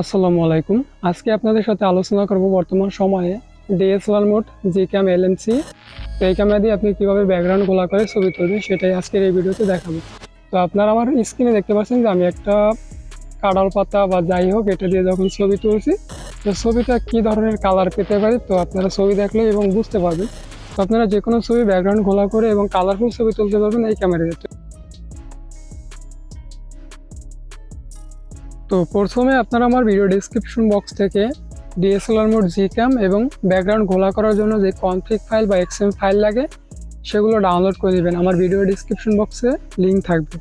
আসসালামু আলাইকুম। আজকে আপনাদের সাথে আলোচনা করব বর্তমান সময়ে ডিএসএলআর মোড Gcam Lmc। এই ক্যামেরা দিয়ে আপনি কিভাবে ব্যাকগ্রাউন্ড গোলা করে ছবি তুলবেন সেটাই আজকের এই ভিডিওতে দেখাবো। তো আপনারা আমার স্ক্রিনে দেখতে পাচ্ছেন যে আমি একটা কাঁঠাল পাতা বা যাই হোক এটা দিয়ে যখন ছবি তুলছি, তো ছবিটা কী ধরনের কালার পেতে পারি তো আপনারা ছবি দেখলে এবং বুঝতে পারবেন। তো আপনারা যে কোনো ছবি ব্যাকগ্রাউন্ড গোলা করে এবং কালারফুল ছবি তুলতে পারবেন এই ক্যামেরাতে। তো প্রথমে আপনারা আমার ভিডিও ডেসক্রিপশন বক্স থেকে ডিএসএলআর মোড Gcam এবং ব্যাকগ্রাউন্ড ঘোলা করার জন্য যে কনফিগ ফাইল বা Xml ফাইল লাগে সেগুলো ডাউনলোড করে নেবেন। আমার ভিডিও ডেসক্রিপশন বক্সে লিঙ্ক থাকবে।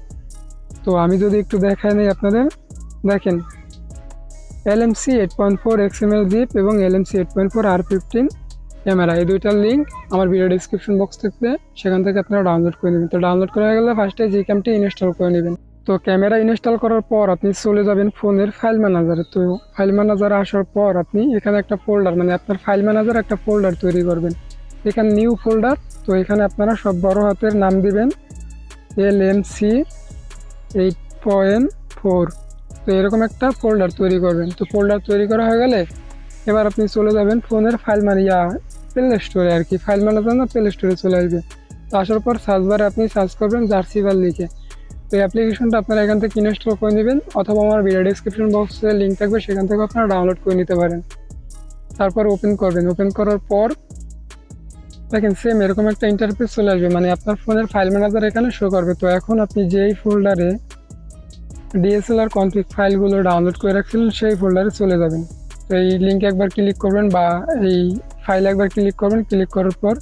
তো আমি যদি একটু দেখাই নিই আপনাদের, দেখেন LMC 8.4 XML জিপ এবং LMC 8.4 R15 ক্যামেরা, এই দুইটার লিঙ্ক আমার ভিডিও ডেসক্রিপশন বক্স থেকে, সেখান থেকে আপনারা ডাউনলোড করে নেবেন। তো ডাউনলোড করা গেলে ফার্স্টে Gcamটি ইনস্টল করে নেবেন। তো ক্যামেরা ইনস্টল করার পর আপনি চলে যাবেন ফোনের ফাইল ম্যানেজারে। তো ফাইল ম্যানেজারে আসার পর আপনি এখানে একটা ফোল্ডার, মানে আপনার ফাইল ম্যানেজার একটা ফোল্ডার তৈরি করবেন। এখানে নিউ ফোল্ডার, তো এখানে আপনারা সব বড় হাতের নাম দিবেন LMC 8.4। তো এরকম একটা ফোল্ডার তৈরি করবেন। তো ফোল্ডার তৈরি করা হয়ে গেলে এবার আপনি চলে যাবেন ফোনের ফাইল প্লে স্টোরে, আর কি ফাইল ম্যানেজার না প্লে স্টোরে চলে আসবে। তো আসার পর সার্চ বারে আপনি সার্চ করবেন Zarchiver লিখে। তো এই অ্যাপ্লিকেশনটা আপনারা এখান থেকে ইনস্টল করে নেবেন, অথবা আমার ভিডিও ডেসক্রিপশন বক্সে লিঙ্ক থাকবে, সেখান থেকে আপনারা ডাউনলোড করে নিতে পারেন। তারপর ওপেন করবেন। ওপেন করার পর দেখেন সেম এরকম একটা ইন্টারফেস চলে আসবে, মানে আপনার ফোনের ফাইল ম্যানেজার এখানে শো করবে। তো এখন আপনি যেই ফোল্ডারে ডিএসএলআর কনফিগ ফাইলগুলো ডাউনলোড করে রাখছিলেন সেই ফোল্ডারে চলে যাবেন। তো এই লিঙ্কে একবার ক্লিক করবেন বা এই ফাইলে একবার ক্লিক করবেন। ক্লিক করার পর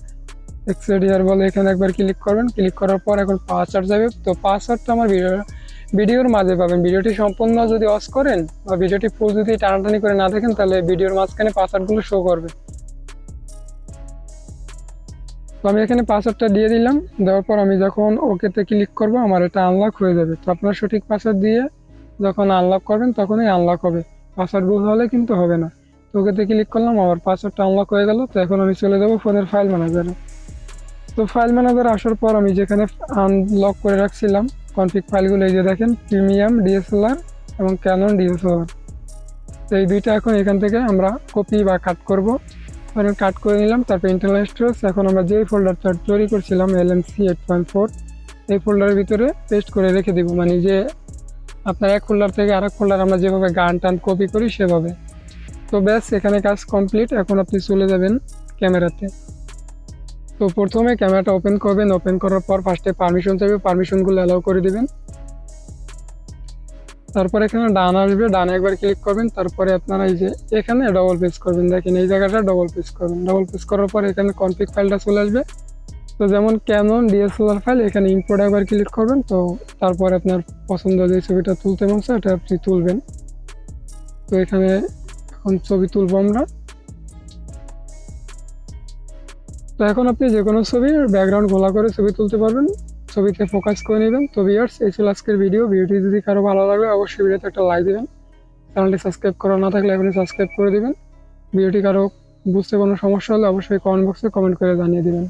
এক্সেডিয়ার বলে এখানে একবার ক্লিক করবেন। ক্লিক করার পর এখন পাসওয়ার্ড যাবে। তো পাসওয়ার্ডটা আমার ভিডিওর মাঝে পাবেন। ভিডিওটি সম্পূর্ণ যদি অফ করেন বা ভিডিওটি ফুল যদি টানাটানি করে না দেখেন তাহলে ভিডিওর মাঝখানে পাসওয়ার্ডগুলো শো করবে। তো আমি এখানে পাসওয়ার্ডটা দিয়ে দিলাম। দেওয়ার পর আমি যখন ওকেতে ক্লিক করব আমার এটা আনলক হয়ে যাবে। তো আপনার সঠিক পাসওয়ার্ড দিয়ে যখন আনলক করবেন তখনই আনলক হবে, পাসওয়ার্ড ভুল হলে কিন্তু হবে না। তো ওকেতে ক্লিক করলাম, আমার পাসওয়ার্ডটা আনলক হয়ে গেল। তো এখন আমি চলে যাব ফোনের ফাইল ম্যানেজারে। তো ফাইল ম্যানেজার আসার পর আমি যেখানে আনলক করে রাখছিলাম কনফিগ ফাইলগুলো, এই যে দেখেন প্রিমিয়াম ডিএসএলআর এবং ক্যানন ডিএসএলআর, তো এই দুইটা এখন এখান থেকে আমরা কপি বা কাট করব। কাট করে নিলাম। তারপর ইন্টারনাল স্টোরেজ, এখন আমরা যেই ফোল্ডারটা তৈরি করছিলাম LMC 8.4 এই ফোল্ডারের ভিতরে পেস্ট করে রেখে দেবো, মানে যে আপনার এক ফোল্ডার থেকে আরেক ফোল্ডার আমরা যেভাবে গান টান কপি করি সেভাবে। তো ব্যাস এখানে কাজ কমপ্লিট। এখন আপনি চলে যাবেন ক্যামেরাতে। তো প্রথমে ক্যামেরাটা ওপেন করবেন। ওপেন করার পর ফার্স্টে পারমিশন চাইবে, পারমিশনগুলো অ্যালাউ করে দিবেন। তারপর এখানে ডান আসবে, ডানে একবার ক্লিক করবেন। তারপরে আপনারা এই যে এখানে ডবল প্রেস করবেন, দেখেন এই জায়গাটা ডবল প্রেস করবেন। ডবল প্রেস করার পর এখানে কনফিগ ফাইলটা চলে আসবে। তো যেমন ক্যানন ডিএসএলআর ফাইল, এখানে ইম্পোর্ট একবার ক্লিক করবেন। তো তারপরে আপনার পছন্দ যে ছবিটা তুলতে মন চায় এটা আপনি তুলবেন। তো এখানে এখন ছবি তুলবো আমরা। তো এখন আপনি যে কোনো ছবির ব্যাকগ্রাউন্ড ঘোলা করে ছবি তুলতে পারবেন, ছবিতে ফোকাস করে নেবেন। তো ভিউয়ার্স, এই ছিল আজকের ভিডিওটি যদি কারো ভালো লাগে অবশ্যই ভিডিওতে একটা লাইক দেবেন। চ্যানেলটি সাবস্ক্রাইব করা না থাকলে এখনই সাবস্ক্রাইব করে দেবেন। ভিডিওটি কারো বুঝতে কোনো সমস্যা হলে অবশ্যই কমেন্ট বক্সে কমেন্ট করে জানিয়ে দেবেন।